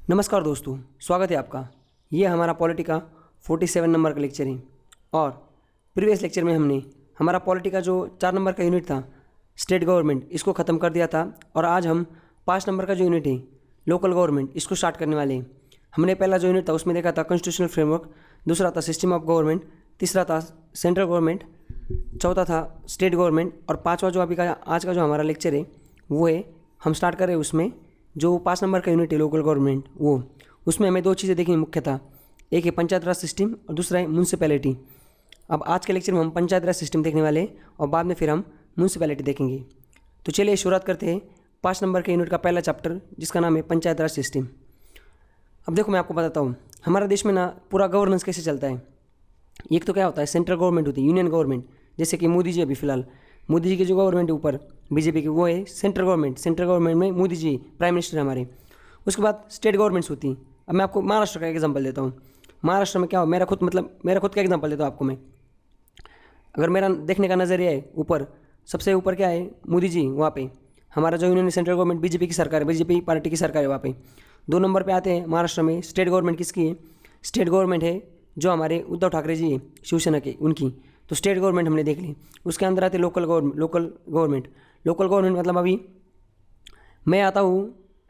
नमस्कार दोस्तों, स्वागत है आपका। ये हमारा पॉलिटी का 47 नंबर का लेक्चर है। और प्रीवियस लेक्चर में हमने हमारा पॉलिटी का जो 4 नंबर का यूनिट था स्टेट गवर्नमेंट, इसको ख़त्म कर दिया था। और आज हम 5 नंबर का जो यूनिट है लोकल गवर्नमेंट, इसको स्टार्ट करने वाले हैं। हमने पहला जो यूनिट था उसमें देखा था कॉन्स्टिट्यूशनल फ्रेमवर्क, दूसरा था सिस्टम ऑफ गवर्नमेंट, तीसरा था सेंट्रल गवर्नमेंट, चौथा था स्टेट गवर्नमेंट, और पाँचवा जो अभी का आज का जो हमारा लेक्चर है वो है हम स्टार्ट करें उसमें जो 5 नंबर का यूनिट है लोकल गवर्नमेंट। वो उसमें हमें 2 चीज़ें देखनी मुख्यतः, एक है पंचायत राज सिस्टम और दूसरा है म्यूनसिपैलिटी। अब आज के लेक्चर में हम पंचायत राज सिस्टम देखने वाले हैं और बाद में फिर हम म्यूनसिपैलिटी देखेंगे। तो चलिए शुरुआत करते हैं 5 नंबर के यूनिट का पहला चैप्टर, जिसका नाम है पंचायत राज सिस्टम। अब देखो, मैं आपको बताता हूँ हमारे देश में ना पूरा गवर्नेंस कैसे चलता है। एक तो क्या होता है, सेंट्रल गवर्नमेंट होती है, यूनियन गवर्नमेंट, जैसे कि मोदी जी अभी फिलहाल मोदी जी की जो गवर्नमेंट है ऊपर बीजेपी की, वो है सेंट्रल गवर्नमेंट। सेंट्रल गवर्नमेंट में मोदी जी प्राइम मिनिस्टर है हमारे। उसके बाद स्टेट गवर्नमेंट्स होती हैं। अब मैं आपको महाराष्ट्र का एग्जांपल देता हूँ। महाराष्ट्र में क्या हो, मेरा खुद का एग्जांपल देता हूँ आपको मैं। अगर मेरा देखने का नज़रिया है ऊपर, सबसे ऊपर क्या है, मोदी जी, वहाँ पे हमारा जो यूनियन सेंट्रल गवर्नमेंट बीजेपी की सरकार है, बीजेपी पार्टी की सरकार है वहाँ पे। 2 नंबर पे आते हैं महाराष्ट्र में स्टेट गवर्नमेंट किसकी है, स्टेट गवर्नमेंट है जो हमारे उद्धव ठाकरे जी है शिवसेना के, उनकी। तो स्टेट गवर्नमेंट हमने देख ली। उसके अंदर आते लोकल गवर्नमेंट मतलब अभी मैं आता हूँ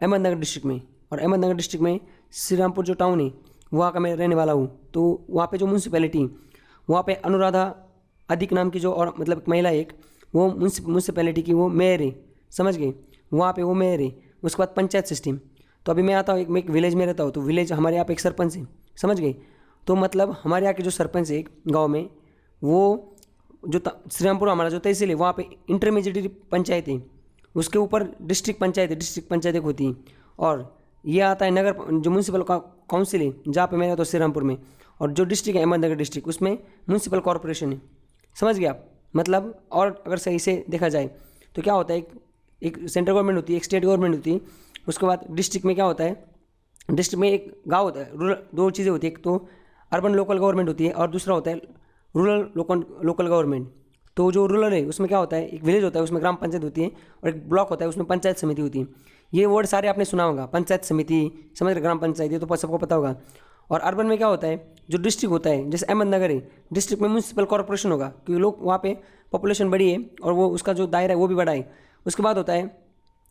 अहमदनगर डिस्ट्रिक्ट में, और अहमदनगर डिस्ट्रिक्ट में श्रीरामपुर जो टाउन है वहाँ का मैं रहने वाला हूँ। तो वहाँ पे जो म्यूनसिपैलिटी, वहाँ पे अनुराधा अधिक नाम की जो और मतलब एक महिला एक, वो म्यूनसिपैलिटी की वो मेयर है, समझ गए, वहाँ पे वो मेयर है। उसके बाद पंचायत सिस्टम। तो अभी मैं आता हूँ मैं एक विलेज में रहता हूँ, तो विलेज हमारे यहाँ पे एक सरपंच है, समझ गए। तो मतलब हमारे यहाँ के जो सरपंच है गाँव में, वो जो श्रीरामपुर हमारा जो तहसील है वहाँ पे इंटरमीडिएट पंचायत है, उसके ऊपर डिस्ट्रिक्ट पंचायत एक होती है। और ये आता है नगर जो म्यूनसिपल काउंसिल है जहाँ पे मैं रहता हूँ श्रीरामपुर में, और जो डिस्ट्रिक्ट है अहमदनगर डिस्ट्रिक्ट, उसमें म्यूनसिपल कॉरपोरेशन है, समझ गए आप। मतलब और अगर सही से देखा जाए तो क्या होता है, एक सेंट्रल गवर्नमेंट होती है, एक स्टेट गवर्नमेंट होती है। उसके बाद डिस्ट्रिक्ट में क्या होता है, डिस्ट्रिक्ट में एक गाँव होता है, रूरल, 2 चीज़ें होती है, एक तो अर्बन लोकल गवर्नमेंट होती है और दूसरा होता है रूरल लोकल गवर्नमेंट। तो जो रूरल है उसमें क्या होता है, एक विलेज होता है उसमें ग्राम पंचायत होती है, और एक ब्लॉक होता है उसमें पंचायत समिति होती है। ये वर्ड सारे आपने सुना होगा, पंचायत समिति, समझ रहे, ग्राम पंचायत, ये तो सबको पता होगा। और अर्बन में क्या होता है, जो डिस्ट्रिक्ट होता है, जैसे अहमदनगर है, डिस्ट्रिक्ट में म्यूनसिपल कॉर्पोरेशन होगा, क्योंकि लोग वहाँ पे पॉपुलेशन बड़ी है और वो उसका जो दायरा है वो भी बड़ा है। उसके बाद होता है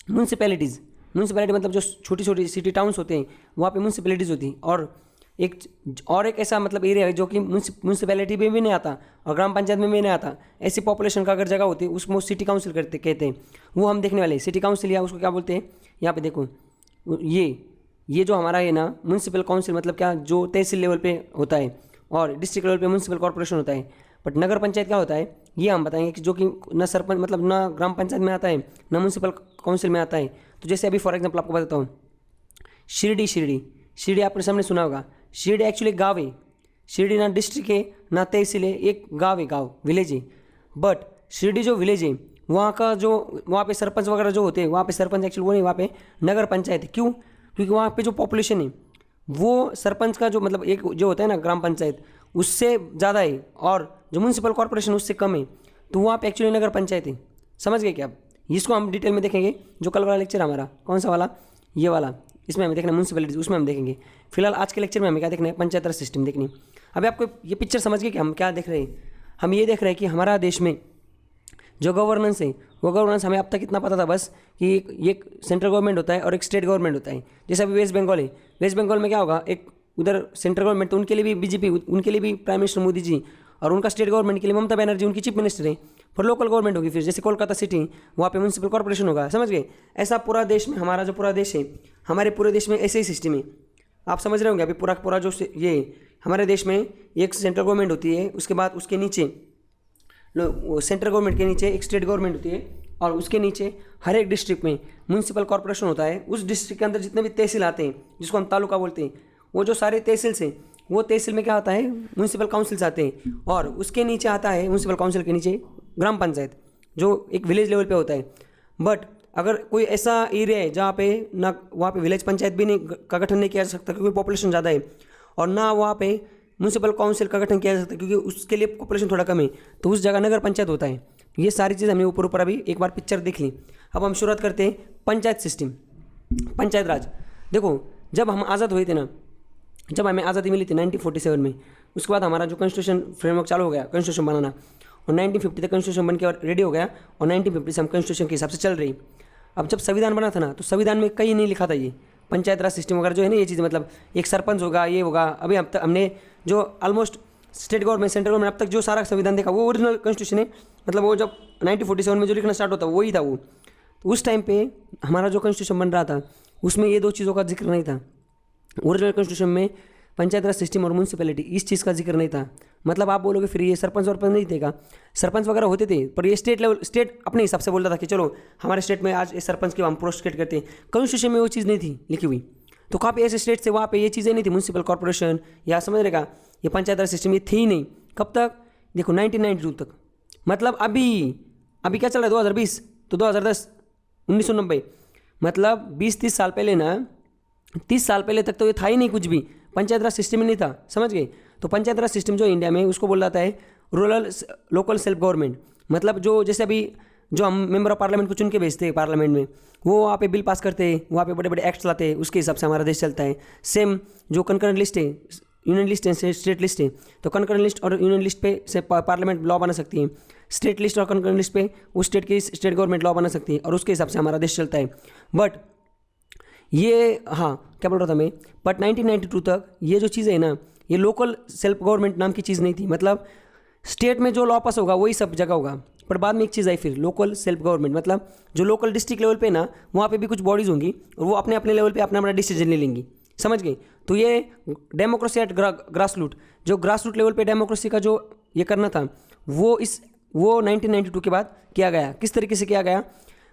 म्यूनसिपैलिटीज़। म्यूनसिपैलिटी मतलब जो छोटी छोटी सिटी टाउन्स होते हैं वहाँ पे म्यूनसिपैलिटीज़ होती हैं। और एक ऐसा मतलब एरिया है जो कि म्यूनसिपैलिटी में भी नहीं आता और ग्राम पंचायत में भी नहीं आता, ऐसी पॉपुलेशन का अगर जगह होती है उसको सिटी काउंसिल कहते हैं। वो हम देखने वाले सिटी काउंसिल, या उसको क्या बोलते हैं, यहाँ पे देखो, ये जो हमारा है ना म्यूनसिपल काउंसिल, मतलब क्या, जो तहसील लेवल पे होता है, और डिस्ट्रिक्ट लेवल पे म्यूनसिपल कॉर्पोरेशन होता है। बट नगर पंचायत क्या होता है ये हम बताएंगे, कि जो कि न सरपंच मतलब ना ग्राम पंचायत में आता है, ना म्यूनसिपल काउंसिल में आता है। तो जैसे अभी फॉर एग्जाम्पल आपको बताता हूँ, शिरडी आपने सामने सुना होगा। शिरडी एक्चुअली गाँव है, शिरडी ना डिस्ट्रिक्ट है ना तहसील है, एक गाँव है, विलेज है। बट शिरडी जो विलेज है वहाँ का जो वहाँ पे सरपंच वगैरह जो होते हैं, वहाँ पे सरपंच एक्चुअली वो नहीं, वहाँ पे नगर पंचायत है। क्यों? क्योंकि वहाँ पे जो पॉपुलेशन है वो सरपंच का जो मतलब एक जो होता है ना ग्राम पंचायत, उससे ज़्यादा है, और जो म्यूनसिपल कॉर्पोरेशन उससे कम है। तो वहाँ पे एक्चुअली नगर पंचायत है, समझ गए क्या आप। इसको हम डिटेल में देखेंगे जो कल वाला लेक्चर हमारा, कौन सा वाला, ये वाला, इसमें हमें देखना है म्यूनसिपैलिटीज, उसमें हम देखेंगे। फिलहाल आज के लेक्चर में हमें क्या देखना है, पंचायत राज सिस्टम देखनी। अभी आपको ये पिक्चर समझ गए कि हम क्या देख रहे हैं। हम ये देख रहे हैं कि हमारा देश में जो गवर्नेंस है वो गवर्नेंस हमें अब तक इतना पता था बस कि एक सेंट्रल गवर्नमेंट होता है और एक स्टेट गवर्नमेंट होता है। जैसे अभी वेस्ट बंगाल है, वेस्ट बंगाल में क्या होगा, एक उधर सेंट्रल गवर्नमेंट, तो उनके लिए भी बीजेपी, उनके लिए भी प्राइम मिनिस्टर मोदी जी, और उनका स्टेट गवर्नमेंट के लिए ममता बनर्जी उनकी चीफ मिनिस्टर है। फिर लोकल गवर्नमेंट होगी, फिर जैसे कोलकाता सिटी वहाँ पे म्यूनसिपल कॉर्पोरेशन होगा, समझ गए। ऐसा पूरा देश में, हमारा जो पूरा देश है, हमारे पूरे देश में ऐसे ही सिस्टम है। आप समझ रहे होंगे अभी पूरा जो ये हमारे देश में एक सेंट्रल गवर्नमेंट होती है, उसके बाद उसके नीचे सेंट्रल गवर्नमेंट के नीचे एक स्टेट गवर्नमेंट होती है, और उसके नीचे हर एक डिस्ट्रिक्ट में म्यूनसिपल कॉर्पोरेशन होता है। उस डिस्ट्रिक्ट के अंदर जितने भी तहसील आते हैं, जिसको हम तालुका बोलते हैं, वो जो सारे तहसील से, वो तहसील में क्या आता है, म्यूनसिपल काउंसिल्स आते हैं, और उसके नीचे आता है म्यूनसिपल काउंसिल के नीचे ग्राम पंचायत, जो एक विलेज लेवल पे होता है। बट अगर कोई ऐसा एरिया है जहाँ पे ना वहाँ पे विलेज पंचायत भी नहीं का गठन नहीं किया जा सकता क्योंकि पॉपुलेशन ज़्यादा है, और ना वहाँ पे म्यूनसिपल काउंसिल का गठन किया जा सकता क्योंकि उसके लिए पॉपुलेशन थोड़ा कम है, तो उस जगह नगर पंचायत होता है। ये सारी चीज़ हमने ऊपर अभी एक बार पिक्चर देख ली। अब हम शुरुआत करते हैं पंचायत सिस्टम, पंचायत राज। देखो जब हम आज़ाद हुए थे ना, जब हमें आज़ादी मिली थी 1947 में, उसके बाद हमारा जो कॉन्स्टिट्यूशन फ्रेमवर्क चालू हो गया कॉन्स्टिट्यूशन बनाना, और 1950 तक कॉन्स्टिट्यूशन बन के और रेडी हो गया, और 1950 से हम कॉन्स्टिट्यूशन के हिसाब से चल रही। अब जब संविधान बना था ना, तो संविधान में कहीं नहीं लिखा था ये पंचायत राज सिस्टम वगैरह जो है ना, ये चीज़ मतलब एक सरपंच होगा, ये होगा। अभी अब तक हमने जो almost state government central government अब तक जो सारा संविधान देखा वो ओरिजिनल कॉन्स्टिट्यूशन है, मतलब वो जब 1947 में जो लिखना स्टार्ट होता वही था वो। तो उस टाइम पे हमारा जो कॉन्स्टिट्यूशन बन रहा था उसमें ये दो चीज़ों का जिक्र नहीं था। ओरिजिनल कॉन्स्टिट्यूशन में पंचायत राज सिस्टम और म्यूनसिपैलिटी इस चीज़ का जिक्र नहीं था। मतलब आप बोलोगे फिर ये सरपंच वरपंच नहीं थे का? सरपंच वगैरह होते थे, पर ये स्टेट लेवल, स्टेट अपने हिसाब से बोलता था कि चलो हमारे स्टेट में आज इस सरपंच की हम प्रोस्टेट करते हैं। कॉन्स्टिट्यूशन में वो चीज़ नहीं थी लिखी हुई। तो कहाँ पे ऐसे स्टेट से वहाँ पे ये चीज़ें नहीं थी, म्यूनसिपल कॉर्पोरेशन या समझ रहेगा ये पंचायत राज सिस्टम ये थी ही नहीं। कब तक? देखो 1992 तक, मतलब अभी क्या चल रहा है 2020, तो 2010, 1990, मतलब 20-30 साल पहले ना, 30 साल पहले तक तो ये था ही नहीं कुछ भी, पंचायत राज सिस्टम ही नहीं था, समझ गए। तो पंचायत राज सिस्टम जो इंडिया में उसको बोल जाता है रूरल लोकल सेल्फ गवर्नमेंट। मतलब जो जैसे अभी जो हम मेंबर ऑफ पार्लियामेंट को चुन के भेजते हैं पार्लियामेंट में, वो वहाँ पे बिल पास करते हैं, वहाँ पे बड़े बड़े एक्ट्स लाते हैं, उसके हिसाब से हमारा देश चलता है। सेम जो कंकरेंट लिस्ट है, यूनियन लिस्ट है, स्टेट लिस्ट है, तो कंकरेंट लिस्ट और यूनियन लिस्ट पे से पार्लियामेंट लॉ बना सकती है। स्टेट लिस्ट और कंकरेंट लिस्ट पे उस स्टेट की स्टेट गवर्नमेंट लॉ बना सकती है, और उसके हिसाब से हमारा देश चलता है। बट ये, हाँ क्या बोल रहा था मैं, बट 1992 तक ये जो चीज़ है ना, ये लोकल सेल्फ गवर्नमेंट नाम की चीज़ नहीं थी। मतलब स्टेट में जो लॉ पास होगा वही सब जगह होगा। पर बाद में एक चीज़ आई फिर लोकल सेल्फ गवर्नमेंट, मतलब जो लोकल डिस्ट्रिक्ट लेवल पे ना, वहाँ पे भी कुछ बॉडीज़ होंगी और वो अपने अपने लेवल पे अपना अपना डिसीजन ले लेंगी, समझ गए। तो ये डेमोक्रेसी एट ग्रास रूट, जो ग्रास रूट लेवल पे डेमोक्रेसी का जो ये करना था वो 1992 के बाद किया गया। किस तरीके से किया गया?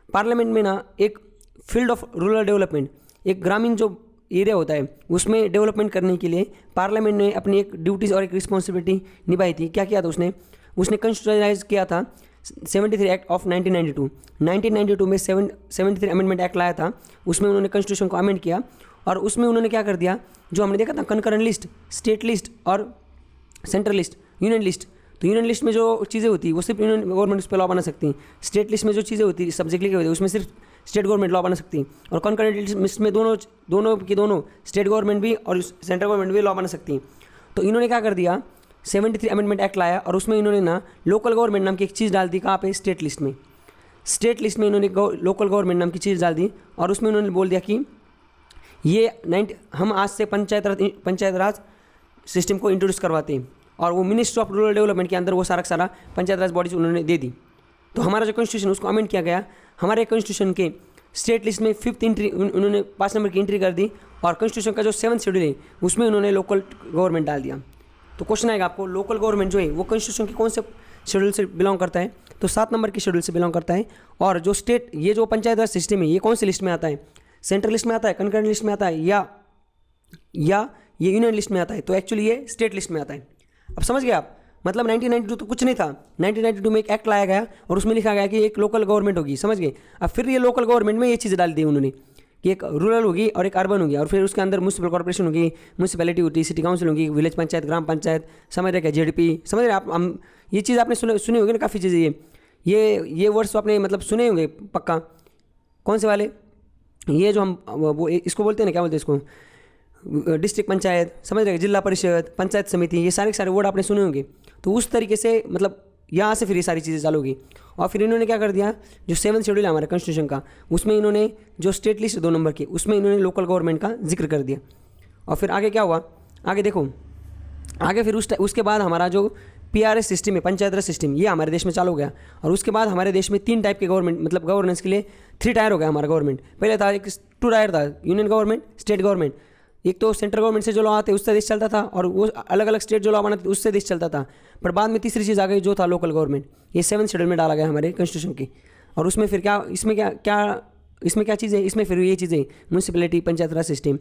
पार्लियामेंट में ना एक फील्ड ऑफ रूरल डेवलपमेंट, एक ग्रामीण जो एरिया होता है उसमें डेवलपमेंट करने के लिए पार्लियामेंट ने अपनी एक ड्यूटीज़ और एक रिस्पॉन्सिबिलिटी निभाई थी। क्या किया था उसने कॉन्स्टिट्यूशनलाइज किया था 73 एक्ट ऑफ 1992 में 73 अमेंडमेंट एक्ट लाया था। उसमें उन्होंने कॉन्स्टिट्यूशन को अमेंड किया, और उसमें उन्होंने क्या कर दिया, जो हमने देखा था कंकरेंट लिस्ट, स्टेट लिस्ट और सेंट्रल लिस्ट, यूनियन लिस्ट। तो यूनियन लिस्ट में जो चीज़ें होती है वो सिर्फ यूनियन गवर्नमेंट उस पर लॉ बना सकती है। स्टेट लिस्ट में जो चीज़ें होती है सब्जेक्ट लिखे होते हैं उसमें सिर्फ स्टेट गवर्नमेंट लॉ बना सकती है। और कॉन्करेंट लिस्ट में दोनों स्टेट गवर्नमेंट भी और सेंट्रल गवर्नमेंट भी लॉ बना सकती हैं। तो इन्होंने क्या कर दिया, 73 अमेंडमेंट एक्ट लाया, और उसमें इन्होंने ना लोकल गवर्नमेंट नाम की एक चीज़ डाल दी। कहाँ पे? स्टेट लिस्ट में। स्टेट लिस्ट में इन्होंने लोकल गवर्नमेंट नाम की चीज़ डाल दी, और उसमें उन्होंने बोल दिया कि ये हम आज से पंचायत राज सिस्टम को इंट्रोड्यूस करवाते हैं, और वो मिनिस्ट्री ऑफ रूरल डेवलपमेंट के अंदर वो सारा पंचायत राज बॉडीज उन्होंने दे दी। तो हमारा जो कॉन्स्टिट्यूशन उसको अमेंड किया गया। हमारे कॉन्स्टिट्यूशन के स्टेट लिस्ट में 5th एंट्री उन्होंने 5 नंबर की एंट्री कर दी, और कॉन्स्टिट्यूशन का जो 7th शेड्यूल है उसमें उन्होंने लोकल गवर्नमेंट डाल दिया। तो क्वेश्चन आएगा आपको, लोकल गवर्नमेंट जो है वो कॉन्स्टिट्यूशन के कौन से शेड्यूल से बिलोंग करता है? तो 7 नंबर के शेड्यूल से बिलोंग करता है। और जो स्टेट, ये जो पंचायत राज सिस्टम है ये कौन सी लिस्ट में आता है? सेंट्रल लिस्ट में आता है, कंकरेंट लिस्ट में आता है, या ये यूनियन लिस्ट में आता है? तो एक्चुअली ये स्टेट लिस्ट में आता है। अब समझ गए आप? मतलब 1992 तो कुछ नहीं था, 1992 में एक एक्ट लाया गया और उसमें लिखा गया कि एक लोकल गवर्नमेंट होगी, समझ गए। अब फिर ये लोकल गवर्नमेंट में ये चीज़ डाल दी उन्होंने कि एक रूरल होगी और एक अर्बन होगी, और फिर उसके अंदर म्यूनसिपल कॉर्पोरेशन होगी, म्यूनसिपैलिटी होगी, सिटी काउंसिल होगी, विलेज पंचायत, ग्राम पंचायत, समझ रहे क्या, जेडपी, समझ रहे आप? हम ये चीज़ आपने सुनी होगी ना काफ़ी चीज़ें, ये वर्ड्स तो आपने मतलब सुने होंगे पक्का। कौन से वाले? ये जो हम वो इसको बोलते हैं ना, क्या बोलते हैं इसको, डिस्ट्रिक्ट पंचायत, समझ रहे, जिला परिषद, पंचायत समिति, ये सारे वर्ड आपने सुने होंगे। तो उस तरीके से मतलब यहाँ से फिर ये सारी चीज़ें चालू होगी। और फिर इन्होंने क्या कर दिया, जो 7th शेड्यूल है हमारे कॉन्स्टिट्यूशन का, उसमें इन्होंने जो स्टेट लिस्ट 2 नंबर की, उसमें इन्होंने लोकल गवर्नमेंट का जिक्र कर दिया। और फिर आगे क्या हुआ, आगे देखो, आगे फिर उसके बाद हमारा जो PRS सिस्टम है, पंचायत राज सिस्टम, ये हमारे देश में चालू हो गया। और उसके बाद हमारे देश में 3 टाइप के गवर्नमेंट, मतलब गवर्नेंस के लिए 3 टायर हो गया हमारा गवर्नमेंट। पहले था एक 2 टायर था, यूनियन गवर्नमेंट, स्टेट गवर्नमेंट। एक तो सेंट्रल गवर्नमेंट से जो लॉ आते उससे देश चलता था, और वो अलग अलग स्टेट जो लॉ बनाते उससे देश चलता था। पर बाद में तीसरी चीज़ आ गई जो था लोकल गवर्नमेंट। ये 7th शेड्यूल में डाला गया हमारे कॉन्स्टिट्यूशन की। और उसमें फिर क्या, इसमें क्या चीज़ है, इसमें फिर ये चीज़ें municipality, panchayat raj system.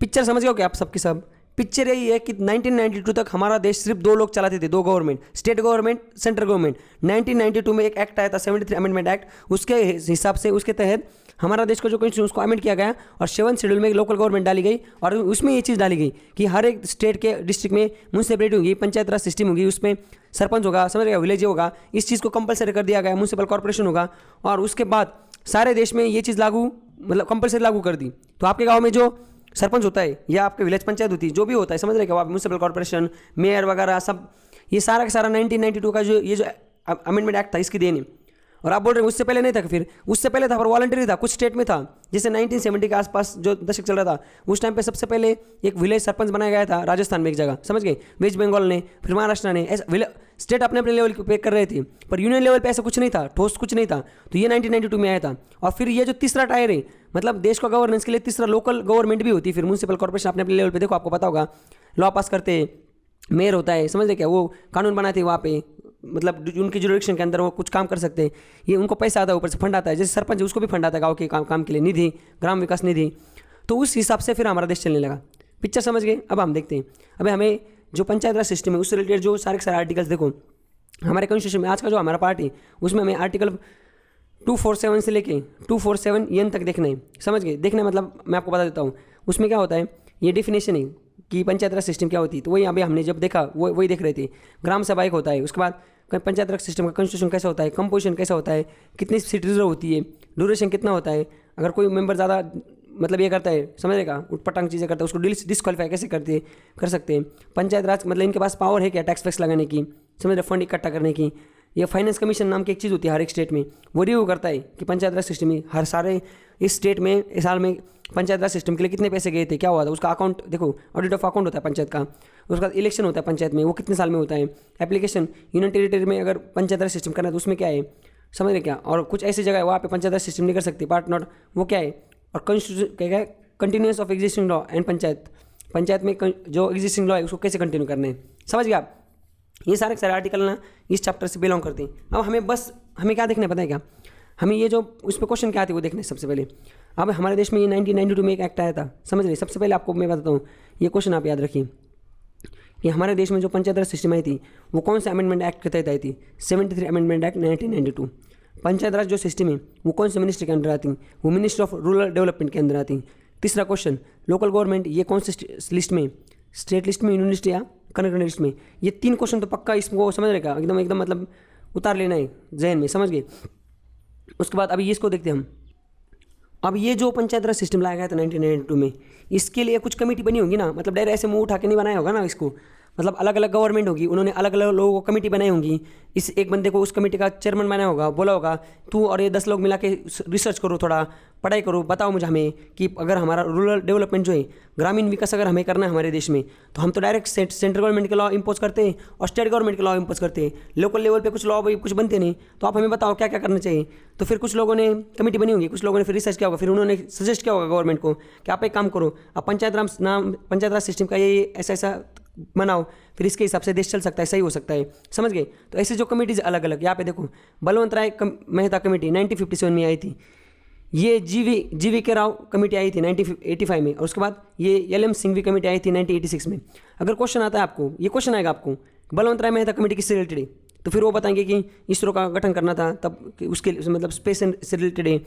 Picture समझ गए क्या आप सबके सब? पिक्चर यही है कि 1992 तक हमारा देश सिर्फ 2 लोग चलाते थे, 2 government, state government, central government. 1992 में एक एक्ट आया था 73 अमेंडमेंट एक्ट, उसके हिसाब से, उसके तहत हमारा देश को जो कॉन्स्टिट्यूशन उसको अमेंड किया गया, और 7th शेड्यूल में लोकल गवर्नमेंट डाली गई। और उसमें ये चीज़ डाली गई कि हर एक स्टेट के डिस्ट्रिक्ट में म्यूनसिपैलिटी होगी, पंचायत राज सिस्टम होगी, उसमें सरपंच होगा, समझ रहे, विलेज होगा। इस चीज़ को कंपलसरी कर दिया गया, म्यूनसिपल कॉर्पोरेशन होगा। और उसके बाद सारे देश में ये चीज़ लागू, मतलब कंपलसरी लागू कर दी। तो आपके गाँव में जो सरपंच होता है या आपके विलेज पंचायत होती है, जो भी होता है, समझ रहे क्या, आप म्यूनसिपल कॉर्पोरेशन, मेयर वगैरह सब, ये सारा का सारा 1992 का जो ये जो अमेंडमेंट एक्ट था इसकी देन है। और आप बोल रहे हैं उससे पहले नहीं था, फिर उससे पहले था पर वॉलंटरी था, कुछ स्टेट में था। जैसे 1970 के आसपास जो दशक चल रहा था उस टाइम पे सबसे पहले एक विलेज सरपंच बनाया गया था राजस्थान में एक जगह, समझ गए, वेस्ट बंगाल ने, फिर महाराष्ट्र ने, ऐसा स्टेट अपने अपने लेवल पे कर रहे थे, पर यूनियन लेवल पे ऐसा कुछ नहीं था, ठोस कुछ नहीं था। तो ये 1992 में आया था। और फिर ये जो तीसरा टायर है, मतलब देश का गवर्नेंस के लिए तीसरा लोकल गवर्नमेंट भी होती है, फिर म्यूनसिपल कॉर्पोरेशन अपने अपने लेवल पे, देखो आपको पता होगा, लॉ पास करते, मेयर होता है, समझ रहे क्या, वो कानून बनाते हैं वहाँ पे, मतलब उनकी जुरिडिक्शन के अंदर वो कुछ काम कर सकते हैं, ये उनको पैसा आता है, ऊपर से फंड आता है, जैसे सरपंच है उसको भी फंड आता है गाँव के काम के लिए, निधि, ग्राम विकास निधि। तो उस हिसाब से फिर हमारा देश चलने लगा। पिक्चर समझ गए। अब हम देखते हैं, अभी हमें जो पंचायत राज सिस्टम है उससे रिलेटेड जो सारे के सारे आर्टिकल्स, देखो हमारे कॉन्स्टिट्यूशन में आज का जो हमारा पार्ट है उसमें हमें आर्टिकल 247 से लेके 247 तक देखना है, समझ गए। देखना मतलब मैं आपको बता देता हूँ उसमें क्या होता है, ये डेफिनेशन है कि पंचायत राज सिस्टम क्या होती है। तो वही अभी हमने जब देखा वही देख रहे थे, ग्राम सभा एक होता है, उसके बाद पंचायत राज सिस्टम का कॉन्स्टिट्यूशन कैसा होता है, कंपोजिशन कैसा होता है, कितनी सीट रिजर्व होती है, ड्यूरेशन कितना होता है, अगर कोई मेंबर ज़्यादा मतलब ये करता है, समझेगा, उटपटांग चीज़ें करता है, उसको डिस्क्वालीफाई कैसे कर सकते हैं। पंचायत राज मतलब इनके पास पावर है क्या टैक्स वैक्स लगाने की, समझ रहे, फंड इकट्ठा करने की। ये फाइनेंस कमीशन नाम की एक चीज़ होती है हर एक स्टेट में, वो रिव्यू करता है कि पंचायत राज सिस्टम में हर सारे इस स्टेट में इस साल में पंचायत राज सिस्टम के लिए कितने पैसे गए थे, क्या हुआ था, उसका अकाउंट देखो, ऑडिट ऑफ अकाउंट होता है पंचायत का। उसके बाद इलेक्शन होता है पंचायत में, वो कितने साल में होता है। एप्लीकेशन यूनियन टेरिटरी में अगर पंचायत राज सिस्टम करना है तो उसमें क्या है, समझ रहे क्या। और कुछ ऐसी जगह है वहाँ पे पंचायत राज सिस्टम नहीं कर सकती, पार्ट नॉट, वो क्या है। और कॉन्स्टिट्यूशन क्या है, continuous of existing law and panchayat में जो एग्जिस्टिंग लॉ है उसको कैसे कंटिन्यू करना है, समझ गए आप। ये सारे आर्टिकल ना इस चैप्टर से बिलोंग करते हैं। अब हमें क्या देखना है पता है क्या, हमें ये जो उस पर क्वेश्चन क्या आते हैं वो देखना है सबसे पहले। अब हमारे देश में ये 1992 में एक एक्ट आया था, समझ रहे। सबसे पहले आपको मैं बताता हूँ, ये क्वेश्चन आप याद रखिए कि हमारे देश में जो पंचायत राज सिस्टम आई थी वो कौन से अमेंडमेंट एक्ट के तहत आई थी, 73 अमेंडमेंट एक्ट 1992। पंचायत राज जो सिस्टम है वो कौन से मिनिस्ट्री के अंदर आती, वो मिनिस्ट्री ऑफ रूरल डेवलपमेंट के अंदर आती। तीसरा क्वेश्चन, लोकल गवर्नमेंट ये कौन से लिस्ट में, स्टेट लिस्ट में, यूनियन लिस्ट या कर्नाटक लिस्ट में। ये 3 क्वेश्चन तो पक्का इसको समझ रहेगा, एकदम मतलब उतार लेना है जहन में, समझ गए। उसके बाद अभी इसको देखते हैं हम। अब ये जो पंचायत राज सिस्टम लाया गया था 1992 में, इसके लिए कुछ कमेटी बनी होगी ना, मतलब डायरेक्ट ऐसे मुंह उठा के नहीं बनाया होगा ना इसको, मतलब अलग अलग गवर्नमेंट होगी, उन्होंने अलग अलग लोगों को कमेटी बनाई होंगी। इस एक बंदे को उस कमेटी का चेयरमैन बनाया होगा, बोला होगा तू और ये 10 लोग मिला के रिसर्च करो, थोड़ा पढ़ाई करो, बताओ मुझे हमें कि अगर हमारा रूरल डेवलपमेंट जो है, ग्रामीण विकास अगर हमें करना है हमारे देश में, तो हम तो डायरेक्ट सेंट्रल गवर्नमेंट के लॉ इम्पोज करते हैं और स्टेट गवर्नमेंट के लॉ इम्पोज करते हैं, लोकल लेवल पे कुछ लॉ कुछ बनते नहीं। तो आप हमें बताओ क्या क्या करना चाहिए। तो फिर कुछ लोगों ने कमेटी बनी होगी, कुछ लोगों ने फिर रिसर्च किया होगा, फिर उन्होंने सजेस्ट किया होगा गवर्नमेंट को कि आप एक काम करो, अब पंचायत राज सिस्टम का ये ऐसा बनाओ, फिर इसके हिसाब से देश चल सकता है, सही हो सकता है, समझ गए। तो ऐसे जो कमेटीज अलग अलग, यहाँ पे देखो बलवंत राय मेहता कमेटी 1957 में आई थी, ये जीवी के राव कमेटी आई थी 1985 में, और उसके बाद ये LM सिंघवी कमेटी आई थी 1986 में। अगर क्वेश्चन आता है आपको, ये क्वेश्चन आएगा आपको बलवंत राय मेहता कमेटी किससे रिलेटेड है, तो फिर वो बताएंगे कि इसरो का गठन करना था तब उसके मतलब स्पेस से रिलेटेड है,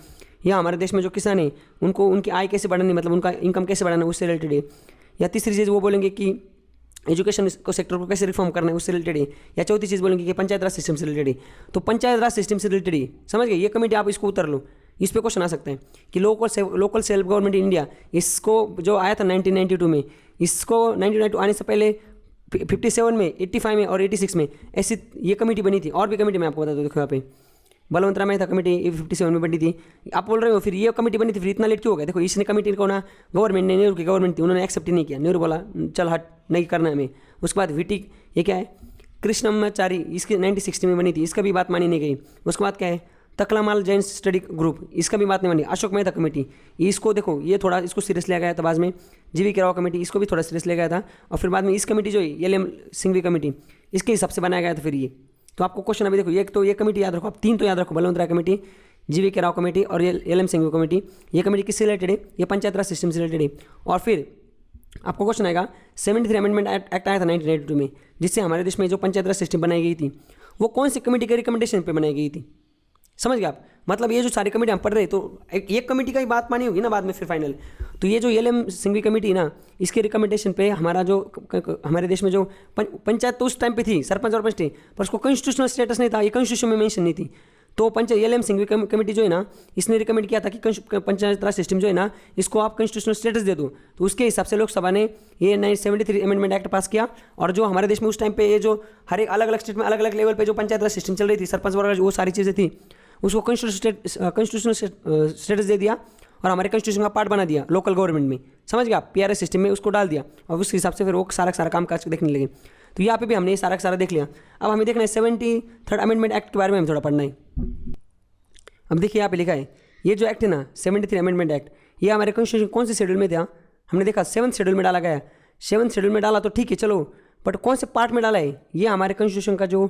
या हमारे देश में जो किसान है उनको उनकी आय कैसे बढ़ानी, मतलब उनका इनकम कैसे बढ़ाना उससे रिलेटेड है। या तीसरी चीज़ वो बोलेंगे कि एजुकेशन को सेक्टर को कैसे रिफॉर्म करना है उससे रिलेटेड है। या चौथी चीज़ बोलेंगे कि पंचायत राज सिस्टम से रिलेटेड है। तो पंचायत राज सिस्टम से रिलेटेड है, समझ गए। ये कमेटी आप इसको उतर लो, इस पे क्वेश्चन आ सकते हैं कि local self government in India, इसको जो आया था 1992 में, इसको 1992 आने से पहले 57 में, 85 में और 86 में ऐसी ये कमेटी बनी थी। और भी कमेटी मैं आपको बता दूँ, देखो यहाँ पे बलवंत राय मेहता कमेटी 57 में बनी थी। आप बोल रहे हो फिर ये कमेटी बनी थी, फिर इतना लेट क्यों हो गया। देखो इसने कमेटी को ना गवर्नमेंट ने, नेहरू की गवर्नमेंट थी, उन्होंने एक्सेप्ट ही नहीं किया। नेहरू बोला चल हट, नहीं करना है हमें। उसके बाद VT ये क्या है, कृष्णम्माचारी, इसकी 1960 में बनी थी, इसका भी बात मानी नहीं गई। उसके बाद क्या है, तकलामाल जैन स्टडी ग्रुप, इसका भी बात नहीं मानी। अशोक मेहता कमेटी, इसको देखो ये थोड़ा इसको सीरियस लिया गया था बाद में। GV के राव कमेटी, इसको भी थोड़ा सीरियस लिया गया था। और फिर बाद में इस कमेटी जो है LM सिंघवी कमेटी, इसके हिसाब से बनाया गया था फिर ये। तो आपको क्वेश्चन अभी देखो, एक तो ये कमेटी याद रखो, आप 3 तो याद रखो, बलवंत राय कमेटी, GV के राव कमेटी और LM सिंघवी कमेटी। ये कमेटी किससे रिलेटेड है, ये पंचायत राज सिस्टम से रिलेटेड है। और फिर आपको क्वेश्चन आएगा 73 अमेंडमेंट एक्ट आया था 1992 में, जिससे हमारे देश में जो पंचायत राज सिस्टम बनाई गई थी वो कौन सी कमेटी के रिकमेंडेशन पे बनाई गई थी, समझ गए आप। मतलब ये जो सारी कमेटी हम पढ़ रहे हैं, तो एक कमेटी का ही बात मानी होगी ना बाद में फिर फाइनल। तो ये जो LM सिंघवी कमेटी ना, इसके रिकमेंडेशन पे हमारा जो हमारे देश में जो पंचायत तो उस टाइम पे थी, सरपंच और पंच थे, पर उसको कॉन्स्टिट्यूशनल स्टेटस नहीं था, ये कॉन्स्टिट्यूशन में मेंशन नहीं थी। तो एल एम सिंघवी कमेटी जो है ना, इसने रिकमेंड किया था कि पंचायत राज सिस्टम जो है ना, इसको आप कॉन्स्टिट्यूशनल स्टेटस दे दो। तो उसके हिसाब से लोकसभा ने ये 1973 अमेंडमेंट एक्ट पास किया। और जो हमारे देश में उस टाइम पे ये जो हर एक अलग अलग स्टेट में अलग अलग लेवल पे जो पंचायत राज सिस्टम चल रही थी, सरपंच वगैरह वो सारी चीज़ें थी, उसको कॉन्स्टिट्यूशनल स्टेटस दे दिया और हमारे कॉन्स्टिट्यूशन का पार्ट बना दिया लोकल गवर्नमेंट में। समझ गया, पीआरएस सिस्टम में उसको डाल दिया और उसके हिसाब से फिर वो सारा काम काज देखने लगे। तो यहाँ पे भी हमने ये सारा देख लिया। अब हमें देखना है 73rd अमेंडमेंट एक्ट के बारे में हमें थोड़ा पढ़ना है। अब देखिए यहाँ पे लिखा है, ये जो एक्ट है ना 73 अमेंडमेंट एक्ट, ये हमारे कॉन्स्टिट्यूशन कौन से शेड्यूल में था? हमने देखा 7th शेड्यूल में डाला गया है। 7th शेड्यूल में डाला तो ठीक है चलो, बट कौन से पार्ट में डाला है? ये हमारे कॉन्स्टिट्यूशन का जो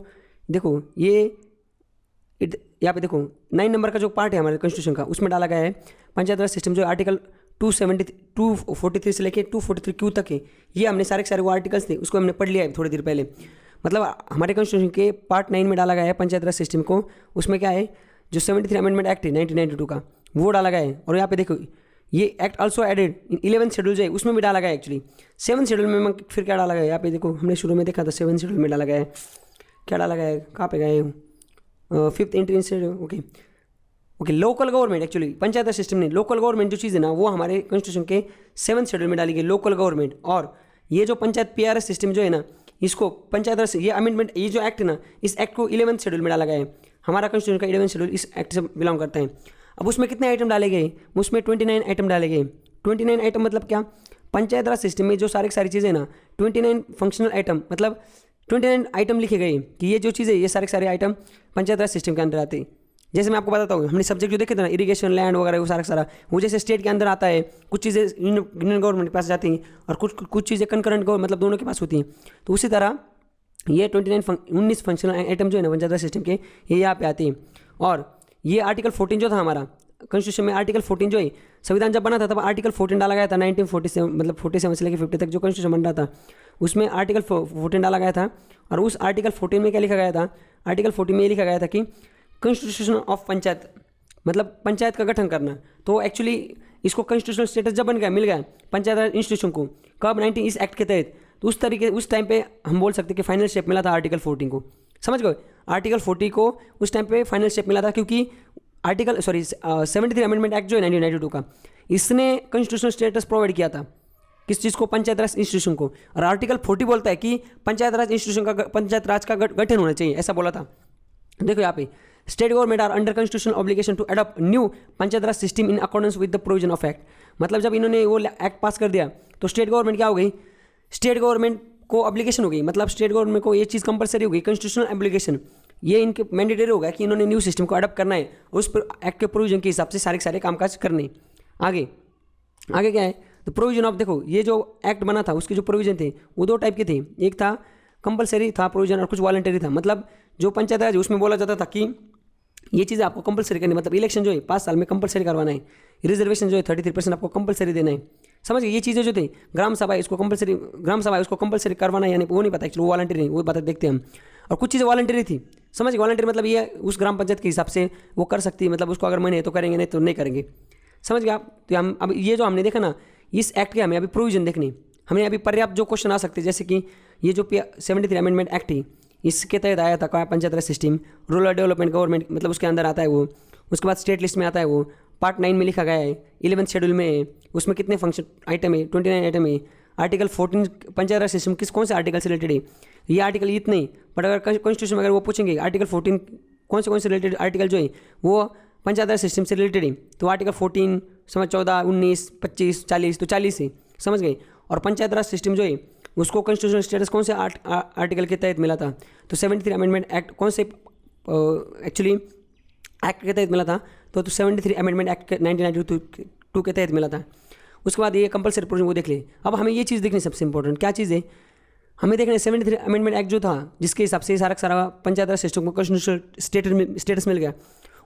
देखो ये यहाँ पे देखो 9 नंबर का जो पार्ट है हमारे कॉन्स्टिट्यूशन का, उसमें डाला गया है पंचायत राज सिस्टम जो आर्टिकल 243 से लेके 243 तक है। ये हमने सारे वो आर्टिकल्स थे उसको हमने पढ़ लिया है थोड़ी देर पहले। मतलब हमारे कॉन्स्टिट्यूशन के पार्ट 9 में डाला गया है पंचायत राज सिस्टम को। उसमें क्या है, जो 73 अमेंडमेंट एक्ट है 1992 का, वो डाला गया है। और यहाँ पे देखो ये act also added in 11th schedule जो है उसमें भी डाला गया है। एक्चुअली 7th शेड्यूल में फिर क्या डाला गया है, यहाँ पे देखो हमने शुरू में देखा था 7th शेड्यूल में डाला गया है। क्या डाला गया है, कहाँ पे गए, 5th entry schedule. Okay local government, actually panchayat raj system ने लोकल गवर्नमेंट जो चीज़ है ना, वो हमारे कॉन्स्टिट्यूशन के 7th शेड्यूल में डाली गई लोकल गवर्नमेंट। और ये जो पंचायत पीआरएस सिस्टम जो है ना, इसको पंचायत राज ये अमेंडमेंट ये जो एक्ट है ना, इस एक्ट को 11th शेड्यूल में डाला गया है। हमारा कॉन्स्टिट्यूशन का 11th शेड्यूल इस एक्ट से बिलोंग करता है। अब उसमें कितने आइटम डाले गए? उसमें 29 आइटम डाले गए। 29 आइटम मतलब क्या? पंचायत राज सिस्टम में जो सारी चीज़ें ना, 29 फंक्शनल आइटम, मतलब 29 आइटम लिखे गए कि ये जो चीज़ें ये सारे आइटम पंचायत राज सिस्टम के अंदर आते हैं। जैसे मैं आपको बताता हूँ, हमने सब्जेक्ट जो देखे थे ना, इरिगेशन, लैंड वगैरह, वो सारा वो जैसे स्टेट के अंदर आता है, कुछ चीज़ें यूनियन गवर्नमेंट के पास जाती हैं और कुछ चीज़ें कंकरेंट गवर्नमेंट मतलब दोनों के पास होती हैं। तो उसी तरह ये 19 फंक्शनल आइटम जो है ना पंचायत राज सिस्टम के, ये यहाँ पे आते हैं। और ये आर्टिकल 14 जो था हमारा कॉन्स्टिट्यूशन में, आर्टिकल 14 जो है, संविधान जब बना था तब आर्टिकल 14 डाला गया था 1947, मतलब 47 से लेकर 50 तक जो कॉन्स्टिट्यूशन बन रहा था उसमें आर्टिकल 14 डाला गया था। और उस आर्टिकल 14 में क्या लिखा गया था? आर्टिकल 14 में ये लिखा गया था कि कॉन्स्टिट्यूशन ऑफ पंचायत, मतलब पंचायत का गठन करना। तो एक्चुअली इसको कॉन्स्टिट्यूशनल स्टेटस जब बन गया, मिल गया पंचायत राज इंस्टीट्यूशन को, कब 19 इस एक्ट के तहत। तो उस टाइम पे हम बोल सकते हैं कि फाइनल शेप मिला था आर्टिकल 14 को। समझ गए, आर्टिकल 40 को उस टाइम पे फाइनल शेप मिला था, क्योंकि 73 अमेंडमेंट एक्ट जो है 1992 का, इसने कॉन्स्टिट्यूशनल स्टेटस प्रोवाइड किया था किस चीज़ को? पंचायत राज इंस्टीट्यूशन को। और आर्टिकल 40 बोलता है कि पंचायत राज इंस्टीट्यूशन का, पंचायत राज का गठन होना चाहिए, ऐसा बोला था। देखो यहाँ पे, state government are under constitutional obligation to adopt new panchayat raj system in accordance with the provision of act. मतलब जब इन्होंने वो एक्ट पास कर दिया तो स्टेट गवर्नमेंट क्या हो गई? स्टेट गवर्नमेंट को ऑब्लिगेशन हो गई, मतलब स्टेट गवर्नमेंट को ये चीज़ कंपलसरी हो गई, कॉन्स्टिट्यूशनल ऑब्लिगेशन, ये इनके मैंडेटरी होगा कि इन्होंने न्यू सिस्टम को अडॉप्ट करना है, उस पर एक्ट के प्रोविजन के हिसाब से सारे कामकाज करने। आगे क्या है? तो प्रोविजन ऑफ, देखो ये जो एक्ट बना था उसके जो प्रोविजन थे वो 2 टाइप के थे। एक था कंपलसरी था प्रोविजन और कुछ वॉलंटरी था। मतलब जो पंचायत राज उसमें बोला जाता था कि ये चीज़ें आपको कंपलसरी करनी, मतलब इलेक्शन जो है 5 साल में कंपलसरी करवाना है, रिजर्वेशन जो है 33% आपको कंपलसरी देना है। समझ गए, ये चीज़ें जो थे, ग्राम सभा इसको कंपलसरी करवाना है, यानी वो नहीं पता, एक्चुअली वो वॉलंटरी नहीं, वो बता देखते हैं हम। और कुछ चीज़ें वॉलंटरी थी। समझ गए, वॉलंटरी मतलब ये उस ग्राम पंचायत के हिसाब से वो कर सकती है, मतलब उसको अगर मन है तो करेंगे, नहीं तो नहीं करेंगे। समझ गए आप? तो हम अब ये जो हमने देखा ना, इस एक्ट के हमें अभी प्रोविजन देखनी, हमें अभी पर्याप्त जो क्वेश्चन आ सकते हैं, जैसे कि ये जो 73 अमेंडमेंट एक्ट है, इसके तहत आया था क्या? Panchayat raj system, rural development government, मतलब उसके अंदर आता है वो। उसके बाद स्टेट लिस्ट में आता है वो, पार्ट 9 में लिखा गया है, 11th शेड्यूल में है, उसमें कितने फंक्शन आइटम है? 29 आइटम है। आर्टिकल 14 पंचायत राज सिस्टम कौन से आर्टिकल से रिलेटेड है? ये आर्टिकल इतने ही, बट अगर कॉन्स्टिट्यूशन में अगर वो पूछेंगे आर्टिकल 14 कौन से रिलेटेड आर्टिकल जो है वो पंचायत राज सिस्टम से रिलेटेड है, तो आर्टिकल 14 समझ 14, 19, 25, 40, तो 40 है। समझ गए। और पंचायत राज सिस्टम जो है उसको कॉन्स्टिट्यूशनल स्टेटस कौन से आर्टिकल के तहत मिला था? तो 73 अमेंडमेंट एक्ट कौन से एक्चुअली एक्ट के तहत मिला था? तो 73 अमेंडमेंट एक्ट 1992 के तहत मिला था। उसके बाद ये कंपलसरी प्रोविजन वो देख ले। अब हमें ये चीज़ देखनी सबसे इंपॉर्टेंट क्या चीज़ है, हमें देखना है 73 अमेंडमेंट एक्ट जो था, जिसके हिसाब से सारा पंचायत राज सिस्टम को कॉन्स्टिट्यूशनल स्टेटस मिल गया,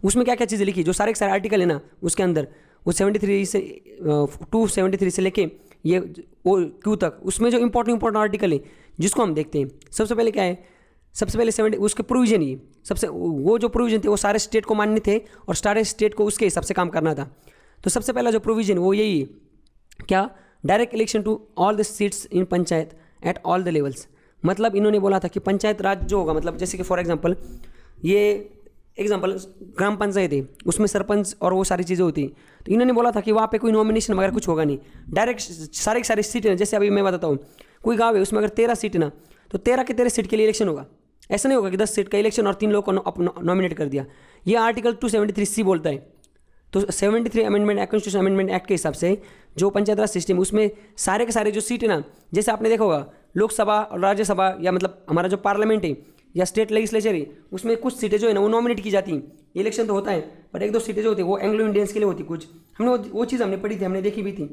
उसमें क्या क्या चीज़ें लिखी? जो सारे आर्टिकल है ना उसके अंदर, वो 73 से 273 से लेके ये वो क्यू तक, उसमें जो इंपॉर्टेंट आर्टिकल है जिसको हम देखते हैं। सबसे पहले क्या है? सबसे पहले 70 उसके प्रोविजन ही, सबसे वो जो प्रोविजन थे वो सारे स्टेट को मान्य थे और सारे स्टेट को उसके हिसाब से काम करना था। तो सबसे पहला जो प्रोविजन वो यही है, क्या? Direct election to all the seats in panchayat at all the levels. मतलब इन्होंने बोला था कि पंचायत राज जो होगा, मतलब जैसे कि फॉर एग्जांपल ये एग्जाम्पल ग्राम पंचायत है, उसमें सरपंच और वो सारी चीज़ें होती, तो इन्होंने बोला था कि वहाँ पे कोई नॉमिनेशन वगैरह कुछ होगा नहीं, डायरेक्ट सारे के सारे सीटें, जैसे अभी मैं बताता हूँ कोई गाँव है उसमें अगर 13 सीट ना, तो 13 के 13 सीट के लिए इलेक्शन होगा। ऐसा नहीं होगा कि 10 सीट का इलेक्शन और 3 लोगों को नॉमिनेट कर दिया। ये आर्टिकल 273C बोलता है। तो 73 amendment act, constitution amendment act के हिसाब से जो पंचायत राज सिस्टम उसमें सारे के सारे जो सीट है ना, जैसे आपने देखा होगा लोकसभा और राज्यसभा या मतलब हमारा जो पार्लियामेंट है या स्टेट लेजिस्लेचर है, उसमें कुछ सीटें जो है ना वो नॉमिनेट की जाती हैं। इलेक्शन तो होता है पर एक दो सीटें जो होती है वो एंग्लो इंडियंस के लिए होती कुछ, हमने वो चीज़ हमने पढ़ी थी, हमने देखी भी थी,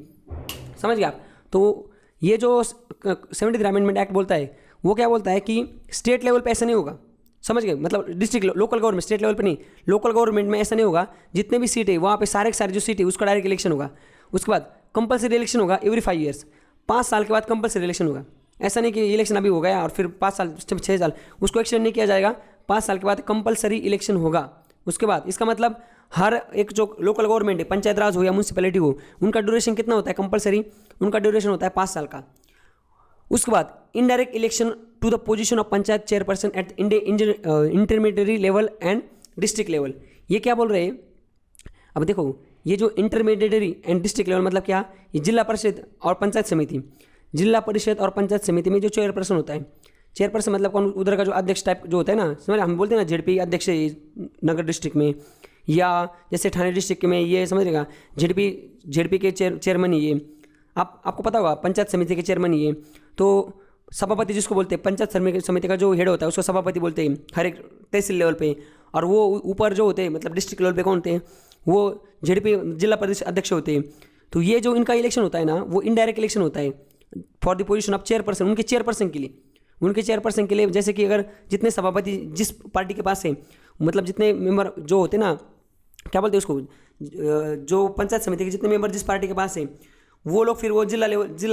समझ गए आप। तो ये जो 73 अमेंडमेंट एक्ट बोलता है वो क्या बोलता है कि स्टेट लेवल पे ऐसा नहीं होगा, समझ गए, मतलब district local government, state level पे नहीं, लोकल गवर्नमेंट में ऐसा नहीं होगा। जितने भी सीट है वहाँ पे सारे के सारे जो सीट है उसका डायरेक्ट इलेक्शन होगा। उसके बाद कंपलसरी इलेक्शन होगा एवरी 5 ईयर्स, 5 साल के बाद कंपलसरी इलेक्शन होगा। ऐसा नहीं कि इलेक्शन अभी हो गया और फिर 5 साल 6 साल उसको एक्सटेंड नहीं किया जाएगा, 5 साल के बाद कंपलसरी इलेक्शन होगा। उसके बाद इसका मतलब हर एक जो लोकल गवर्नमेंट है, पंचायत राज हो या म्यूनसिपैलिटी हो, उनका ड्यूरेशन कितना होता है कंपलसरी, उनका ड्यूरेशन होता है 5 साल का। उसके बाद indirect election to the position of panchayat chairperson at intermediate level and district level. ये क्या बोल रहे हैं, अब देखो ये जो इंटरमीडिएटरी एंड डिस्ट्रिक्ट लेवल मतलब क्या, ये जिला परिषद और पंचायत समिति, जिला परिषद और पंचायत समिति में जो चेयरपर्सन होता है, चेयरपर्सन मतलब कौन, उधर का जो अध्यक्ष टाइप जो होता है ना, समझ हम बोलते हैं ना जेडपी अध्यक्ष नगर डिस्ट्रिक्ट में, या जैसे ठाणे डिस्ट्रिक्ट में ये समझिएगा जेडपी के चेयरमैन ही ये, आपको पता होगा पंचायत समिति के चेयरमैन ही ये। तो सभापति जिसको बोलते हैं, पंचायत समिति का जो हेड होता है उसको सभापति बोलते हैं हर एक तहसील लेवल पे, और वो ऊपर जो होते हैं मतलब डिस्ट्रिक्ट लेवल पे कौन होते हैं, वो जेडपी जिला परिषद अध्यक्ष होते हैं। तो ये जो इनका इलेक्शन होता है ना वो इनडायरेक्ट इलेक्शन होता है for the position of chairperson, उनके चेयरपर्सन के लिए, जैसे कि अगर जितने सभापति जिस पार्टी के पास है, मतलब जितने मेंबर जो होते ना, क्या बोलते हैं उसको, जो पंचायत समिति के जितने मेंबर जिस पार्टी के पास है, वो लोग फिर वो जिला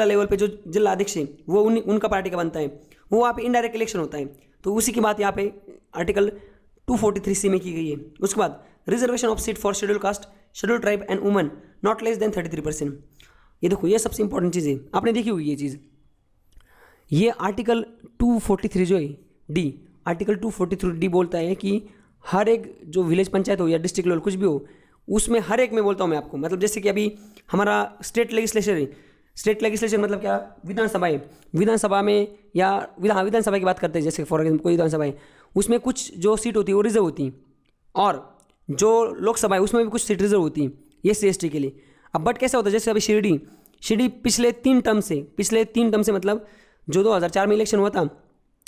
लेवल पे जो जिला अध्यक्ष है वो उनका पार्टी का बनता है, वो वहाँ पे इनडायरेक्ट इलेक्शन होता है। तो उसी की बात यहाँ पे आर्टिकल 243C में की गई है। उसके बाद reservation of seat for schedule caste, schedule tribe and woman not less than 33%। ये देखो ये सबसे इंपॉर्टेंट चीज़ है, आपने देखी होगी ये चीज़। ये आर्टिकल 243 जो है डी, आर्टिकल 243D बोलता है कि हर एक जो विलेज पंचायत हो या डिस्ट्रिक्ट लेवल कुछ भी हो, उसमें हर एक में बोलता हूँ मैं आपको, मतलब जैसे कि अभी हमारा स्टेट लेजिस्लेचर है, स्टेट लेजिस्लेचर मतलब क्या, विधानसभा है, विधानसभा में या विधानसभा की बात करते हैं, जैसे फॉर एग्जाम्पल कोई विधानसभा है उसमें कुछ जो सीट होती है वो रिजर्व होती है, और जो लोकसभा है उसमें भी कुछ सीट रिजर्व होती है ये SC/ST के लिए। अब बट कैसा होता है, जैसे अभी शिरडी पिछले 3 टर्म से मतलब जो 2004 में इलेक्शन हुआ था,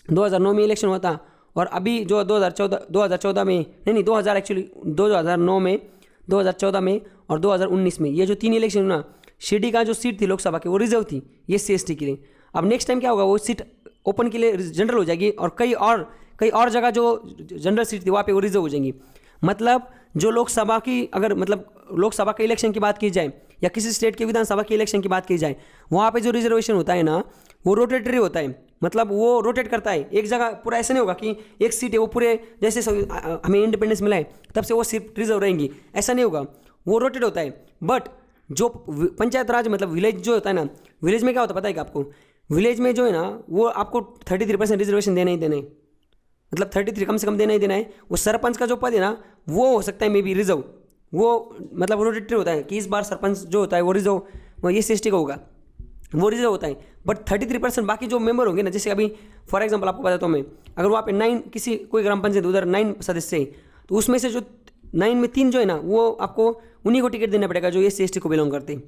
2009 में इलेक्शन हुआ था, और अभी जो 2014 में नहीं 2009 में, 2014 में और 2019 में ये जो 3 इलेक्शन हुआ ना, शिरडी का जो सीट थी लोकसभा की वो रिजर्व थी ये SC/ST के लिए। अब नेक्स्ट टाइम क्या होगा, वो सीट ओपन के लिए जनरल हो जाएगी, और कई और जगह जो जनरल सीट थी वहाँ पे वो रिजर्व हो जाएंगी। मतलब जो लोकसभा की, अगर मतलब लोकसभा के इलेक्शन की बात की जाए या किसी स्टेट के विधानसभा के इलेक्शन की बात की जाए, वहाँ पे जो रिजर्वेशन होता है ना वो रोटेटरी होता है, मतलब वो रोटेट करता है एक जगह पूरा। ऐसा नहीं होगा कि एक सीट है वो पूरे, जैसे हमें इंडिपेंडेंस मिला है तब से वो सीट रिजर्व रहेंगी, ऐसा नहीं होगा, वो रोटेट होता है। बट जो पंचायत राज मतलब विलेज जो होता है ना, विलेज में क्या होता है पता है कि आपको, विलेज में जो है ना वो आपको 33% रिजर्वेशन देना ही देना है, मतलब 33 कम से कम देना ही देना है। वो सरपंच का जो पद है ना वो हो सकता है मे बी रिजर्व, वो मतलब रोटेटरी होता है कि इस बार सरपंच जो होता है वो रिजर्व, वो ये SC/ST का होगा, वो रिजर्व होता है। बट 33% बाकी जो मेंबर होंगे ना, जैसे अभी फॉर एग्जांपल आपको बताता हूँ मैं, अगर वहाँ पे 9 किसी कोई ग्राम पंचायत उधर 9 सदस्य है, तो उसमें से जो 9 में 3 जो है ना वो आपको उन्हीं को टिकट देना पड़ेगा जो SC/ST को बिलोंग करते हैं।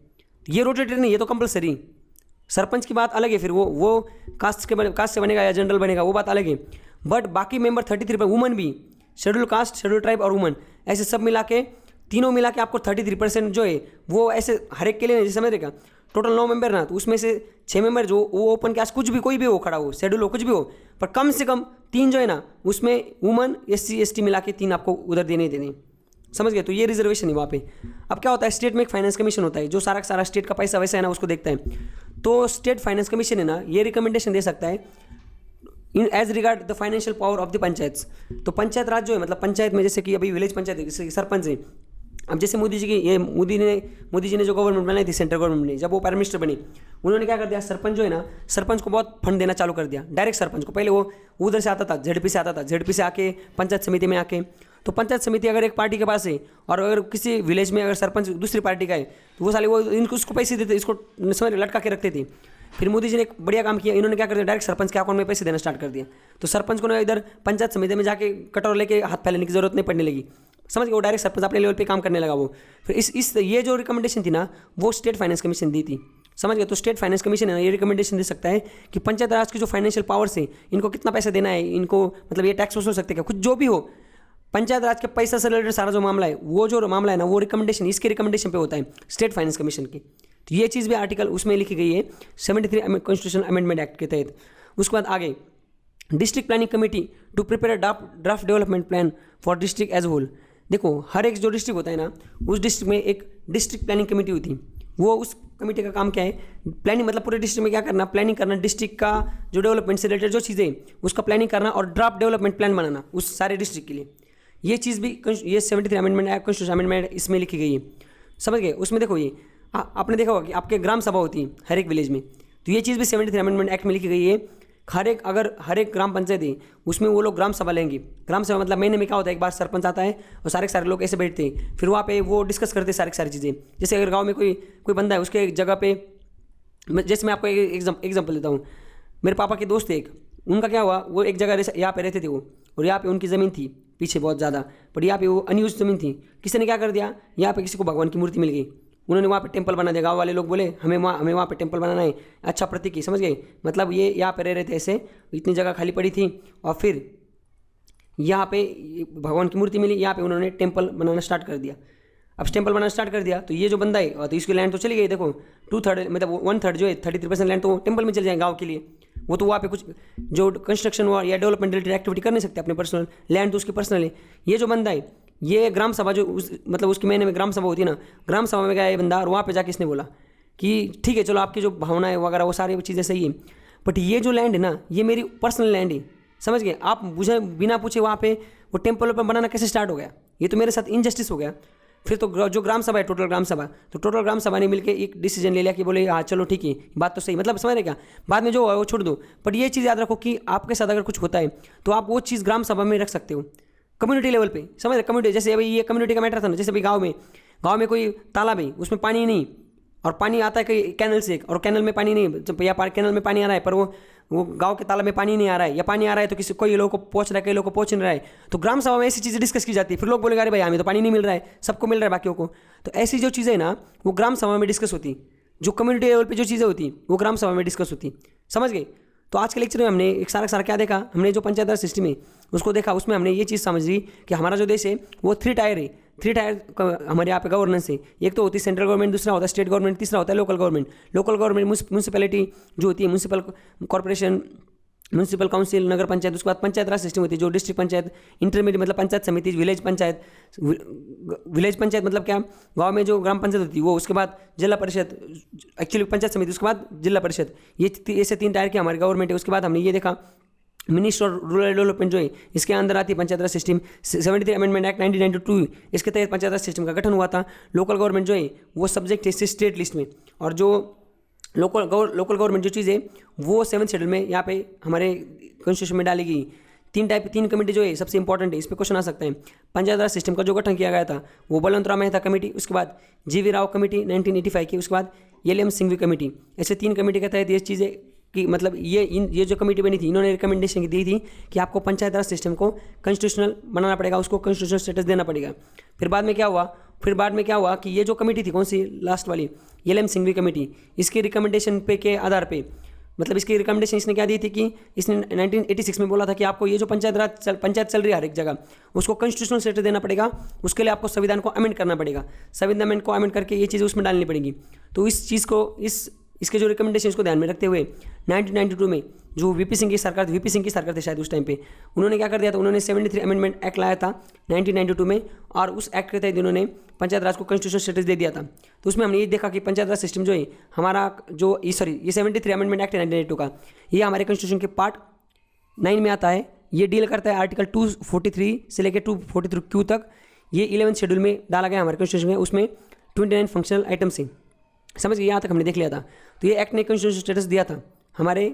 ये रोटेटरी नहीं, ये तो कंपलसरी। सरपंच की बात अलग है, फिर वो कास्ट से बनेगा या जनरल बनेगा वो बात अलग है। बट बाकी मेंबर 33, वुमन भी, शेड्यूल कास्ट, शेड्यूल ट्राइब और वुमन, ऐसे सब मिला के तीनों मिला के आपको 33% जो है वो ऐसे हर एक के लिए, जैसे समझ रहेगा टोटल 9 मेंबर ना, तो उसमें से 6 मेंबर जो वो ओपन कास्ट कुछ भी कोई भी हो खड़ा हो, शेड्यूल हो कुछ भी हो, पर कम से कम 3 जो है ना उसमें वुमन SC/ST मिला के 3 आपको उधर देने ही देने, समझ गए। तो ये रिजर्वेशन है वहाँ पे। अब क्या होता है, स्टेट में एक फाइनेंस कमीशन होता है जो सारा स्टेट का पैसा वैसा है ना उसको देखता है। तो स्टेट फाइनेंस कमीशन है ना ये रिकमेंडेशन दे सकता है in as regard the financial power of the panchayat. तो पंचायत राज जो है मतलब पंचायत में, जैसे कि अभी विलेज पंचायत है, जैसे सरपंच है। अब जैसे मोदी जी ने जो गवर्नमेंट बनाई थी, सेंट्रल गवर्नमेंट ने, जब वो प्राइम मिनिस्टर बनी, उन्होंने क्या कर दिया, सरपंच जो है ना, सरपंच को बहुत फंड देना चालू कर दिया, डायरेक्ट सरपंच को। पहले वो उधर से आता था, ZP से आता था, ZP से आके पंचायत समिति में आके, तो पंचायत समिति अगर एक पार्टी के पास है और अगर किसी विलेज में अगर सरपंच दूसरी पार्टी का है तो वो साले वो इनको उसको पैसे देते, इसको समझ लटका के रखते थे। फिर मोदी जी ने एक बढ़िया काम किया, इन्होंने क्या कर दिया, डायरेक्ट सरपंच के अकाउंट में पैसे देना स्टार्ट कर दिया। तो सरपंच को ना इधर पंचायत समिति में जाके कटोरा लेके हाथ फैलाने की जरूरत नहीं पड़ने लगी, समझ गए। वो डायरेक्ट सरपंच अपने लेवल पे काम करने लगा वो। फिर इस ये जो रिकमेंडेशन थी ना वो स्टेट फाइनेंस कमीशन दी थी, समझ गए। तो स्टेट फाइनेंस कमीशन है ना ये रिकमेंडेशन दे सकता है कि पंचायत राज की जो फाइनेंशियल पावर्स है इनको कितना पैसा देना है, इनको मतलब ये टैक्स वसूल सकते हैं क्या, कुछ जो भी हो पंचायत राज के पैसा से रिलेटेड सारा जो मामला है वो जो मामला है ना वो रिकमेंडेशन इसके रिकमेंडेशन पे होता है स्टेट फाइनेंस कमीशन की। तो ये चीज़ भी आर्टिकल उसमें लिखी गई है 73 कॉन्स्टिट्यूशन अमेंडमेंट एक्ट के तहत। उसके बाद आगे district planning committee to prepare draft development plan for district as whole. देखो हर एक जो डिस्ट्रिक्ट होता है ना उस डिस्ट्रिक्ट में एक डिस्ट्रिक्ट प्लानिंग कमेटी होती है। वो उस कमेटी का काम क्या है, प्लानिंग मतलब पूरे डिस्ट्रिक्ट में क्या करना, प्लानिंग करना, डिस्ट्रिक्ट का जो डेवलपमेंट से रिलेटेड जो चीज़ें उसका प्लानिंग करना और ड्राफ्ट डेवलपमेंट प्लान बनाना उस सारे डिस्ट्रिक्ट के लिए। ये चीज़ भी ये 73 अमेंडमेंट एक्ट कॉन्स्टिट्यूशन अमेंडमेंट इसमें लिखी गई है, समझ गए। उसमें देखो ये आपने देखा होगा कि आपके ग्राम सभा होती है हर एक विलेज में, तो ये चीज़ भी 73 अमेंडमेंट एक्ट में लिखी गई है। हर एक ग्राम पंचायत है उसमें वो लोग ग्राम सभा लेंगे। ग्राम सभा मतलब महीने में क्या होता है, एक बार सरपंच आता है और सारे के सारे लोग ऐसे बैठते हैं, फिर वहाँ पे वो डिस्कस करते हैं सारी चीज़ें। जैसे अगर गांव में कोई बंदा है उसके एक जगह पे, जैसे मैं आपको एक एग्जाम्पल देता हूँ। मेरे पापा के दोस्त थे एक, उनका क्या हुआ, वो एक जगह यहाँ पे रहते थे वो, और यहाँ पे उनकी ज़मीन थी पीछे बहुत ज़्यादा, पर यहाँ पे वो अनयूज ज़मीन थी। किसी ने क्या कर दिया, यहाँ पे किसी को भगवान की मूर्ति मिल गई, उन्होंने वहाँ पे टेंपल बना दिया। गांव वाले लोग बोले हमें वहाँ पे टेंपल बनाना है, अच्छा प्रतीक, समझ गए। मतलब ये यहाँ पे रह रहे थे ऐसे, इतनी जगह खाली पड़ी थी और फिर यहाँ पे भगवान की मूर्ति मिली, यहाँ पे उन्होंने टेंपल बनाना स्टार्ट कर दिया। अब टेंपल बनाना स्टार्ट कर दिया तो ये जो बंदा है तो इसकी लैंड तो चली गई, देखो 2/3 मतलब 1/3 जो है 33% लैंड तो टेंपल में चल जाए गाँव के लिए। वो तो वहाँ पे कुछ जो कंस्ट्रक्शन हुआ या डेवलपमेंट रिलेटेड एक्टिविटी कर नहीं सकते अपने पर्सनल, लैंड तो उसकी पर्सनल है। ये जो बंदा है ये ग्राम सभा जो मतलब उसके महीने में ग्राम सभा होती है ना, ग्राम सभा में गया ये बंदा और वहाँ पे जाके इसने बोला कि ठीक है चलो आपकी जो भावनाएं वगैरह वो सारी चीज़ें सही है, बट ये जो लैंड है ना ये मेरी पर्सनल लैंड है, समझ गए। आप मुझे बिना पूछे वहाँ पे वो टेम्पल पर बनाना कैसे स्टार्ट हो गया, ये तो मेरे साथ इनजस्टिस हो गया। फिर तो जो ग्राम सभा है टोटल ग्राम सभा ने मिलकर एक डिसीजन ले लिया कि बोले हाँ चलो ठीक है बात तो सही, मतलब समझ रहे क्या, बाद में जो है वो छोड़ दो। बट ये चीज़ याद रखो कि आपके साथ अगर कुछ होता है तो आप वो चीज़ ग्राम सभा में रख सकते हो कम्युनिटी लेवल पे, समझ रहे। कम्युनिटी जैसे अभी ये कम्युनिटी का मैटर था ना, जैसे अभी गाँव में कोई तालाब है उसमें पानी नहीं और पानी आता है कहीं कैनल से और कैनल में पानी नहीं, या कैनल में पानी आ रहा है पर वो गांव के तालाब में पानी नहीं आ रहा है, या पानी आ रहा है तो कोई लोगों को पहुंच रहा है, कई लोगों को पहुंच नहीं रहा है, तो ग्राम सभा में ऐसी चीज़ें डिस्कस की जाती है। फिर लोग बोलेगा अरे भाई हमें तो पानी नहीं मिल रहा है, सबको मिल रहा है बाकियों को। तो ऐसी जो चीज़ें ना वो ग्राम सभा में डिस्कस होती, जो कम्युनिटी लेवल पर जो चीज़ें होती वो ग्राम सभा में डिस्कस होती, समझ गए। तो आज के लेक्चर में हमने एक सारा क्या देखा, हमने जो पंचायत राज सिस्टम है उसको देखा। उसमें हमने ये चीज़ समझ ली कि हमारा जो देश है वो 3 टायर है, 3 टायर हमारे यहाँ पे गवर्नेंस है। एक तो होती है सेंट्रल गवर्नमेंट, दूसरा होता है स्टेट गवर्नमेंट, तीसरा होता है local government. Local government municipality जो होती है, म्यूनसिपल कॉर्पोरेशन, म्यूनसिपल काउंसिल, नगर पंचायत। उसके बाद पंचायत राज सिस्टम होती है जो डिस्ट्रिक्ट पंचायत, इंटरमीडिएट मतलब पंचायत समिति, विलेज पंचायत मतलब क्या, गांव में जो ग्राम पंचायत होती है वो, उसके बाद जिला परिषद, एक्चुअली पंचायत समिति, उसके बाद जिला परिषद। ये ऐसे 3 टायर की हमारी गवर्नमेंट है। उसके बाद हमने ये देखा मिनिस्ट्री ऑफ रूरल डेवलपमेंट जो है इसके अंदर आती है panchayat raj system. 73 amendment act 1992 इसके तहत पंचायत राज सिस्टम का गठन हुआ था। लोकल गवर्नमेंट जो है वो सब्जेक्ट है स्टेट लिस्ट में, और जो लोकल गवर्नमेंट जो चीज़ है वो 7th शेड्यूल में यहाँ पे हमारे कॉन्स्टिट्यूशन में डाली गई। 3 कमेटी जो है सबसे इंपॉर्टेंट है, इस पर क्वेश्चन आ सकता है। पंचायत राज सिस्टम का जो गठन किया गया था वो बलवंतराव मेहता कमेटी, उसके बाद जीवी राव कमेटी 1985 की, उसके बाद एल.एम. सिंघवी कमेटी। ऐसे 3 कमेटी के तहत ये चीज़ें कि मतलब ये जो कमेटी बनी थी इन्होंने रिकमेंडेशन दी थी कि आपको पंचायत राज सिस्टम को कॉन्स्टिट्यूशनल बनाना पड़ेगा, उसको कॉन्स्टिट्यूशनल स्टेटस देना पड़ेगा। फिर बाद में क्या हुआ कि ये जो कमेटी थी कौन सी लास्ट वाली, एल.एम. सिंघवी कमेटी, इसके रिकमेंडेशन पे के आधार पे, मतलब इसकी रिकमेंडेशन इसने क्या दी थी कि इसने 1986 में बोला था कि आपको ये जो पंचायत चल रही है हर एक जगह उसको कॉन्स्टिट्यूशनल स्टेटस देना पड़ेगा। उसके लिए आपको संविधान को अमेंड करना पड़ेगा, संविधान को अमेंड करके ये चीज़ें उसमें डालनी पड़ेगी। तो इस चीज़ को इसके जो रिकमेंडेशन को ध्यान में रखते हुए 1992 में जो वीपी सिंह की सरकार थी शायद उस टाइम पे, उन्होंने क्या कर दिया था, उन्होंने 73 अमेंडमेंट एक्ट लाया था 1992 में, और उस एक्ट के तहत उन्होंने पंचायत राज को कॉन्स्टिट्यूशनल स्टेटस दे दिया था। तो उसमें हमने ये देखा कि पंचायत राज सिस्टम जो है हमारा ये 73 अमेंडमेंट एक्ट है 1992 का, ये हमारे कॉन्स्टिट्यूशन के पार्ट 9 में आता है। ये डील करता है आर्टिकल 243 से लेकर 243 तक। ये 11th शेड्यूल में डाला गया हमारे कॉन्स्टिट्यूशन में, उसमें 29 फंक्शनल आइटम्स हैं, समझ गए। यहाँ तक हमने देख लिया था। तो ये एक्ट ने कॉन्स्टिट्यूशनल स्टेटस दिया था, हमारे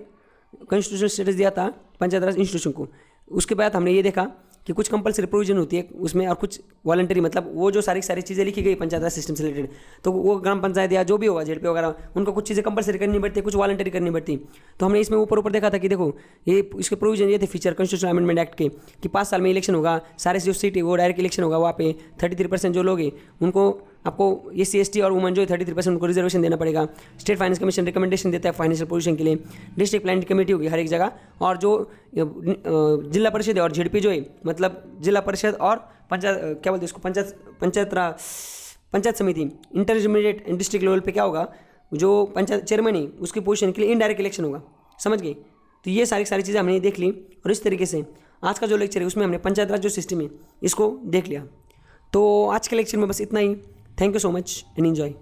कॉन्स्टिट्यूशनल स्टेटस दिया था पंचायत राज इंस्टीट्यूशन को। उसके बाद हमने ये देखा कि कुछ कंपलसरी प्रोविजन होती है उसमें और कुछ वॉलंटरी, मतलब वो जो सारी सारी चीज़ें लिखी गई पंचायत राज सिस्टम से रिलेटेड, तो वो ग्राम पंचायत या जो भी होगा जेडपी वगैरह, उनको कुछ चीज़ें कंपलसरी करनी पड़ती है, कुछ वॉलंटरी करनी पड़ती। तो हमने इसमें ऊपर ऊपर देखा था कि देखो ये इसके प्रोविजन ये थे फीचर कॉन्स्टिट्यूशन अमेंडमेंट एक्ट के, कि 5 साल में इलेक्शन होगा, सारे जो सीट है वो डायरेक्ट इलेक्शन होगा, वहाँ पे 33% जो लोग हैं उनको आपको SC ST और वुमन जो है 33% उनको रिजर्वेशन देना पड़ेगा। स्टेट फाइनेंस कमीशन रिकमेंडेशन देता है फाइनेंशियल पोजीशन के लिए। डिस्ट्रिक्ट प्लानिंग कमेटी होगी हर एक जगह, और जो जिला परिषद है और जेडपी जो है, मतलब जिला परिषद और पंचायत क्या बोलते हैं इसको, पंचायत समिति, इंटरमीडिएट डिस्ट्रिक्ट लेवल पे क्या होगा, जो पंचायत चेयरमैन है उसकी पोजीशन के लिए इनडायरेक्ट इलेक्शन होगा। समझ गए? तो ये सारी सारी चीज़ें हमने देख ली, और इस तरीके से आज का जो लेक्चर है उसमें हमने पंचायत राज जो सिस्टम है इसको देख लिया। तो आज के लेक्चर में बस इतना ही। Thank you so much and enjoy.